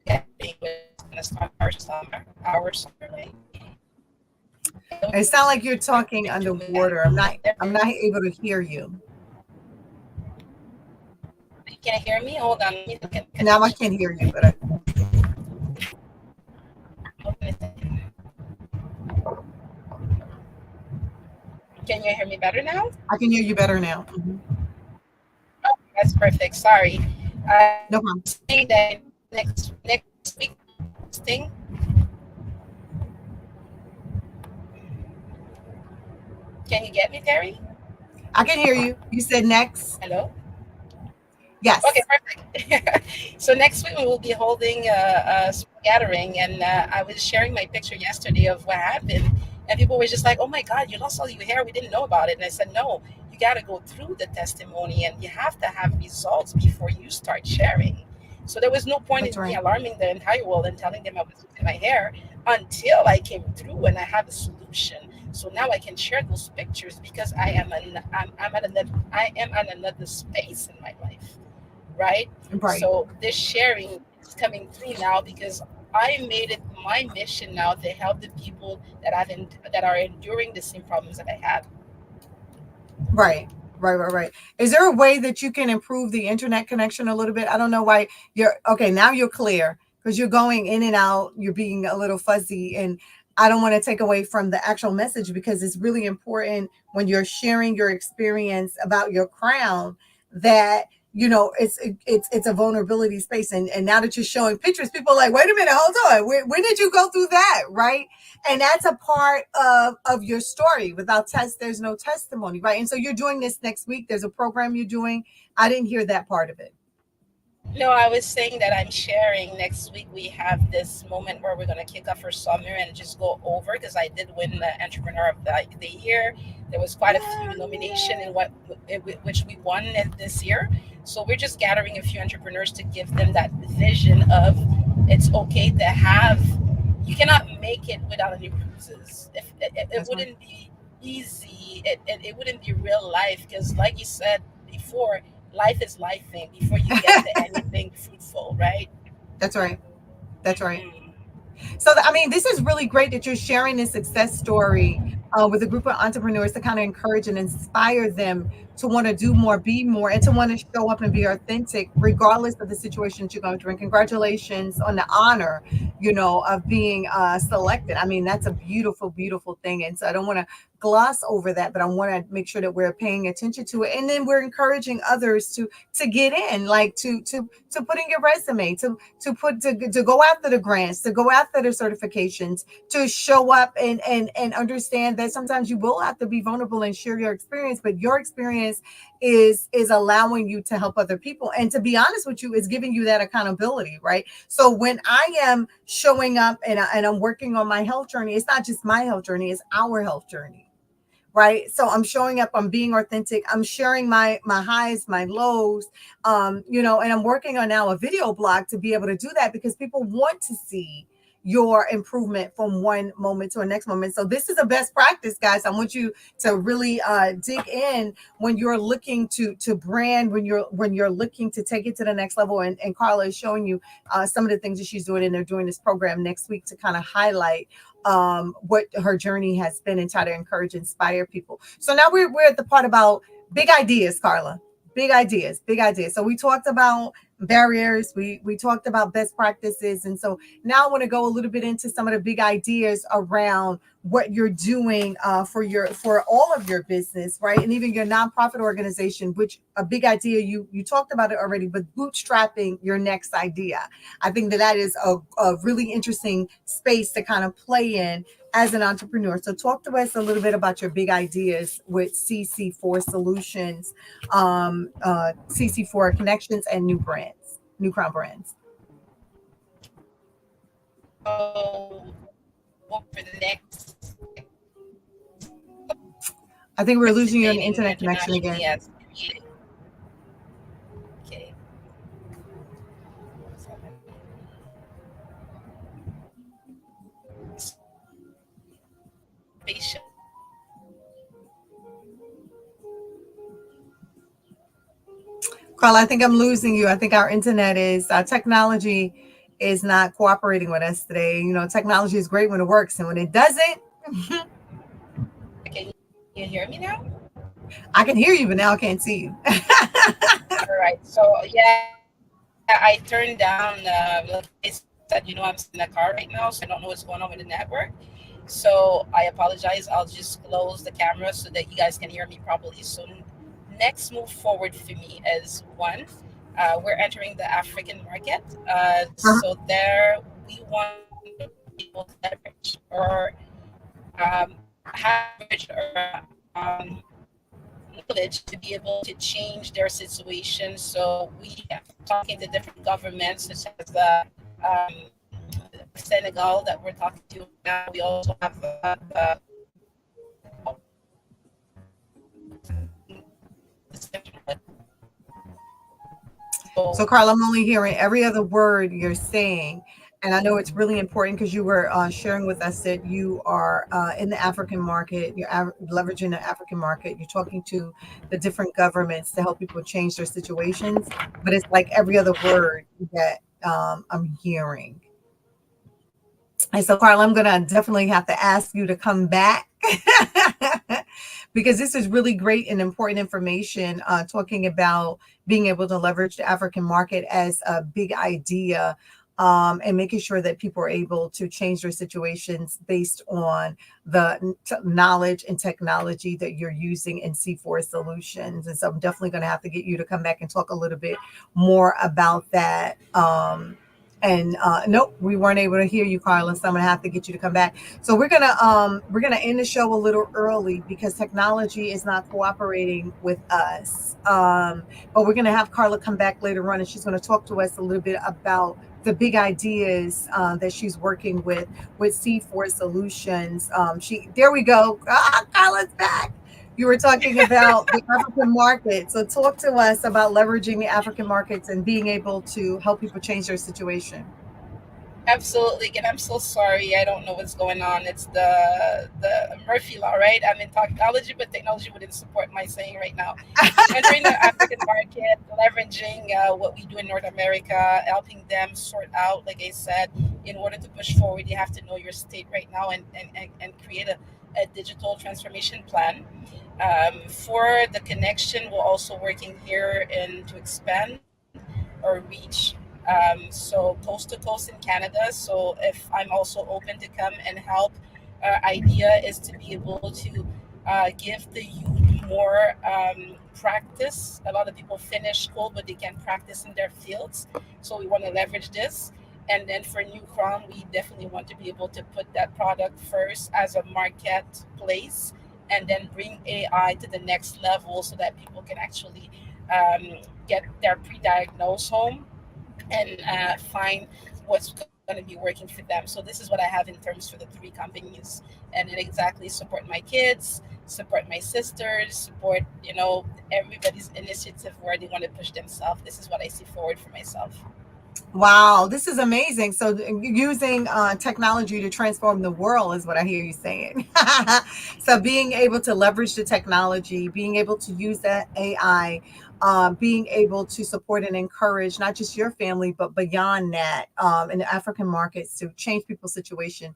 [SPEAKER 2] gathering, which is gonna start our summer like.
[SPEAKER 1] It sounds like you're talking
[SPEAKER 2] Picture with
[SPEAKER 1] underwater. I'm not
[SPEAKER 2] that.
[SPEAKER 1] able to hear you.
[SPEAKER 2] Can you hear me? Hold on, let me look at
[SPEAKER 1] Now I
[SPEAKER 2] connection.
[SPEAKER 1] can hear you, but
[SPEAKER 2] Can you hear me better now?
[SPEAKER 1] I can hear you better now.
[SPEAKER 2] Oh, that's perfect. Sorry. I
[SPEAKER 1] No problem.
[SPEAKER 2] was saying that next week thing. Can you get me, Terry?
[SPEAKER 1] I can hear you. You said next.
[SPEAKER 2] Hello? Okay,
[SPEAKER 1] Yes.
[SPEAKER 2] perfect. So next week we will be holding a small gathering, and I was sharing my picture yesterday of what happened, and people were just like, "Oh my God, you lost all your hair. We didn't know about it." And I said, "No, you got to go through the testimony, and you have to have results before you start sharing." So there was no point
[SPEAKER 1] That's
[SPEAKER 2] in me
[SPEAKER 1] right.
[SPEAKER 2] alarming the entire world and telling them I was losing my hair until I came through and I have a solution. So now I can share those pictures because I am at another space in my life, right?
[SPEAKER 1] Right.
[SPEAKER 2] So this sharing is coming through now because I made it my mission now to help the people that are enduring the same problems that I have.
[SPEAKER 1] Right. Right. Is there a way that you can improve the internet connection a little bit? I don't know why you're okay. Now you're clear because you're going in and out. You're being a little fuzzy, and I don't want to take away from the actual message because it's really important when you're sharing your experience about your crown that it's a vulnerability space. And now that you're showing pictures, people are like, wait a minute, hold on, when did you go through that, right? And that's a part of your story. Without test, there's no testimony, right? And so you're doing this next week. There's a program you're doing. I didn't hear that part of it.
[SPEAKER 2] No, I was saying that I'm sharing next week. We have this moment where we're going to kick off our summer and just go over because I did win the Entrepreneur of the Year. There was quite a few nomination in which we won this year. So we're just gathering a few entrepreneurs to give them that vision of it's okay to have. You cannot make it without any bruises. If it
[SPEAKER 1] That's right.
[SPEAKER 2] wouldn't be easy, it wouldn't be real life because, like you said before, life is life thing before you get to anything fruitful, right?
[SPEAKER 1] That's right. That's right.
[SPEAKER 2] Mhm.
[SPEAKER 1] So, I mean, this is really great that you're sharing this success story with a group of entrepreneurs to kind of encourage and inspire them to want to do more, be more, and to want to show up and be authentic, regardless of the situation that you're going through. And congratulations on the honor, of being selected. I mean, that's a beautiful, beautiful thing. And so I don't want to gloss over that, but I want to make sure that we're paying attention to it, and then we're encouraging others to get in, like to put in your resume, to go after the grants, to go after the certifications, to show up and understand that sometimes you will have to be vulnerable and share your experience, but your experience is allowing you to help other people. And to be honest with you, is giving you that accountability, right? So when I am showing up and I'm working on my health journey, it's not just my health journey, it's our health journey, right? So I'm showing up, I'm being authentic, I'm sharing my highs, my lows, and I'm working on now a video blog to be able to do that because people want to see your improvement from one moment to a next moment. So this is a best practice, guys. I want you to really dig in when you're looking to brand, when you're looking to take it to the next level. And Carla is showing you some of the things that she's doing, and they're doing this program next week to kind of highlight what her journey has been and try to encourage, inspire people. So now we're at the part about big ideas, Carla. Big ideas, big ideas. So we talked about barriers, we talked about best practices, and so now I want to go a little bit into some of the big ideas around what you're doing for all of your business, right? And even your nonprofit organization, which a big idea, you talked about it already, but bootstrapping your next idea. I think that is a really interesting space to kind of play in as an entrepreneur. So talk to us a little bit about your big ideas with CC4 Solutions, CC4 Connections, and new brands. New Crown Brands?
[SPEAKER 2] So over the next
[SPEAKER 1] I think we're losing you on the
[SPEAKER 2] participating
[SPEAKER 1] internet connection
[SPEAKER 2] internationally
[SPEAKER 1] again.
[SPEAKER 2] as creative. Okay. Spatial.
[SPEAKER 1] Carla, I think I'm losing you. I think our technology is not cooperating with us today. You know, technology is great when it works, and when it doesn't,
[SPEAKER 2] Can you hear me now?
[SPEAKER 1] I can hear you, but now I can't see you.
[SPEAKER 2] All right. So yeah, I turned down. Like I said, I'm in a car right now, so I don't know what's going on with the network. So I apologize. I'll just close the camera so that you guys can hear me properly. So next move forward for me is one. We're entering the African market. So
[SPEAKER 1] Uh-huh.
[SPEAKER 2] there we want to be able to leverage or have leverage or knowledge to be able to change their situation. So we are talking to different governments, such as um, Senegal that we're talking to right now. We also have
[SPEAKER 1] So,
[SPEAKER 2] so
[SPEAKER 1] Carla, I'm only hearing every other word you're saying. And I know it's really important because you were sharing with us that you are in the African market, leveraging the African market, you're talking to the different governments to help people change their situations. But it's like every other word that I'm hearing. And so, Carla, I'm going to definitely have to ask you to come back because this is really great and important information talking about being able to leverage the African market as a big idea and making sure that people are able to change their situations based on the knowledge and technology that you're using in C4 Solutions. And so I'm definitely going to have to get you to come back and talk a little bit more about that. And nope, we weren't able to hear you, Carla. So I'm gonna have to get you to come back. So we're gonna end the show a little early because technology is not cooperating with us. But we're gonna have Carla come back later on, and she's gonna talk to us a little bit about the big ideas that she's working with C4 Solutions. She there we go. Carla's back. You were talking about the African market. So talk to us about leveraging the African markets and being able to help people change their situation.
[SPEAKER 2] absolutely, and I'm so sorry. I don't know what's going on. It's the Murphy law, right? I'm in technology, but technology wouldn't support my saying right now. So entering the African market, leveraging what we do in North America, helping them sort out. Like I said, in order to push forward, you have to know your state right now and create a digital transformation plan. For the connection, we're also working here in to expand or reach. So coast to coast in Canada. So if I'm also open to come and help, idea is to be able to give the youth more practice. A lot of people finish school, but they can't practice in their fields. So we want to leverage this. And then for New Crown, we definitely want to be able to put that product first as a marketplace and then bring AI to the next level so that people can actually get their pre-diagnosed home and find what's going to be working for them. So this is what I have in terms for the three companies, and it exactly support my kids, support my sisters, support everybody's initiative where they want to push themselves. This is what I see forward for myself.
[SPEAKER 1] Wow, this is amazing. So using technology to transform the world is what I hear you saying. So being able to leverage the technology, being able to use that AI, being able to support and encourage not just your family, but beyond that in the African markets to change people's situation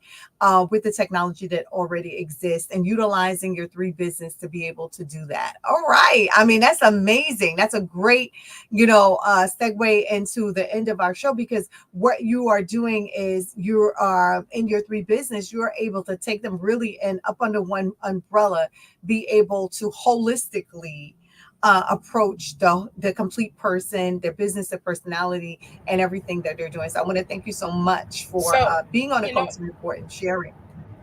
[SPEAKER 1] with the technology that already exists and utilizing your three business to be able to do that. All right. I mean, that's amazing. That's a great segue into the end of our show because what you are doing is you are in your three business, you are able to take them really and up under one umbrella, be able to holistically approach the complete person, their business, their personality, and everything that they're doing. So I want to thank you so much for
[SPEAKER 2] So,
[SPEAKER 1] being on the
[SPEAKER 2] you know,
[SPEAKER 1] Coaxum Report and sharing.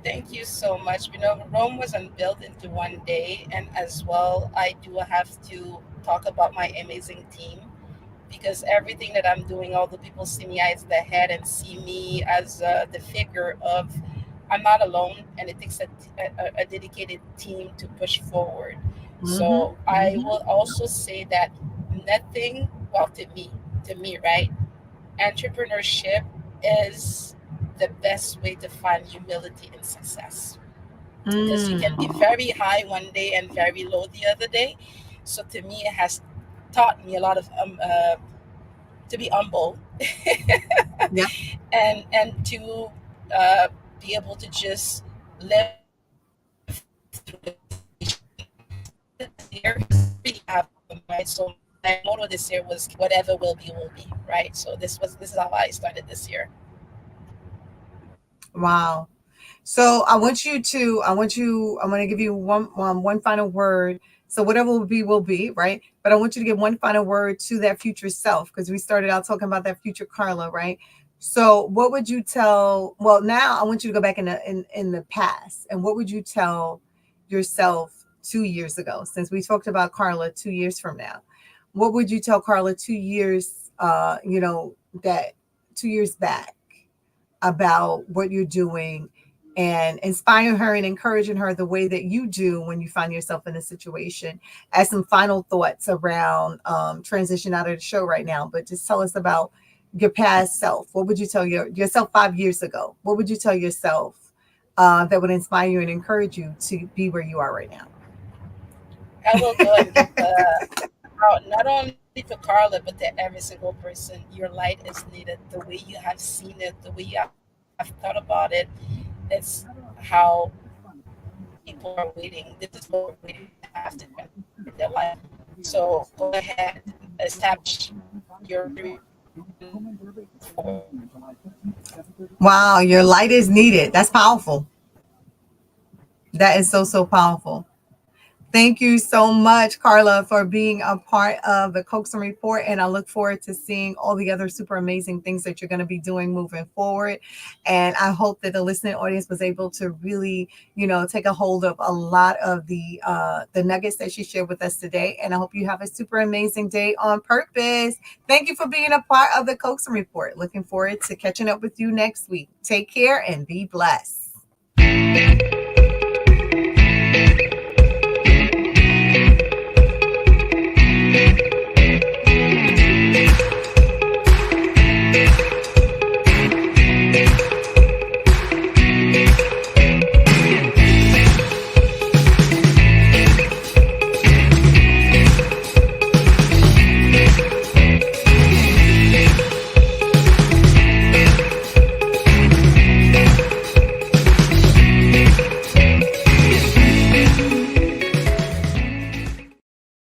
[SPEAKER 2] thank you so much. Rome wasn't built into one day, and as well, I do have to talk about my amazing team. because everything that I'm doing, although people see me as the head and see me as the figure of, I'm not alone, and it takes a dedicated team to push forward.
[SPEAKER 1] Mm-hmm.
[SPEAKER 2] So I will also say that nothing, well, to me, right? Entrepreneurship is the best way to find humility and success, because you can be
[SPEAKER 1] Mm.
[SPEAKER 2] very high one day and very low the other day. So to me, it has taught me a lot of to be humble
[SPEAKER 1] Yeah.
[SPEAKER 2] and to uh, be able to just live through the situation. This year really have right. So my motto this year was whatever will be, right? So this is how I started this year.
[SPEAKER 1] Wow. So I'm going to give you one final word. So whatever will be, right? But I want you to give one final word to that future self, because we started out talking about that future Carla, right? So what would you tell, well, now I want you to go back in the past, and what would you tell yourself 2 years ago? Since we talked about Carla 2 years from now, what would you tell Carla 2 years, that 2 years back, about what you're doing, and inspiring her and encouraging her the way that you do when you find yourself in a situation? As some final thoughts around transition out of the show right now, but just tell us about your past self. What would you tell yourself 5 years ago? What would you tell yourself that would inspire you and encourage you to be where you are right now?
[SPEAKER 2] I will go and give out not only to Carla but to every single person. Your light is needed. The way you have seen it, the way you have thought about it, it's how people are waiting. This is what we're waiting to have to transform their life. So go ahead, establish your dream, move forward.
[SPEAKER 1] Wow, your light is needed. That's powerful. That is so, so powerful. Thank you so much, Carla, for being a part of the Coaxum Report. And I look forward to seeing all the other super amazing things that you're going to be doing moving forward. And I hope that the listening audience was able to really, take a hold of a lot of the nuggets that she shared with us today. And I hope you have a super amazing day on purpose. Thank you for being a part of the Coaxum Report. Looking forward to catching up with you next week. Take care and be blessed.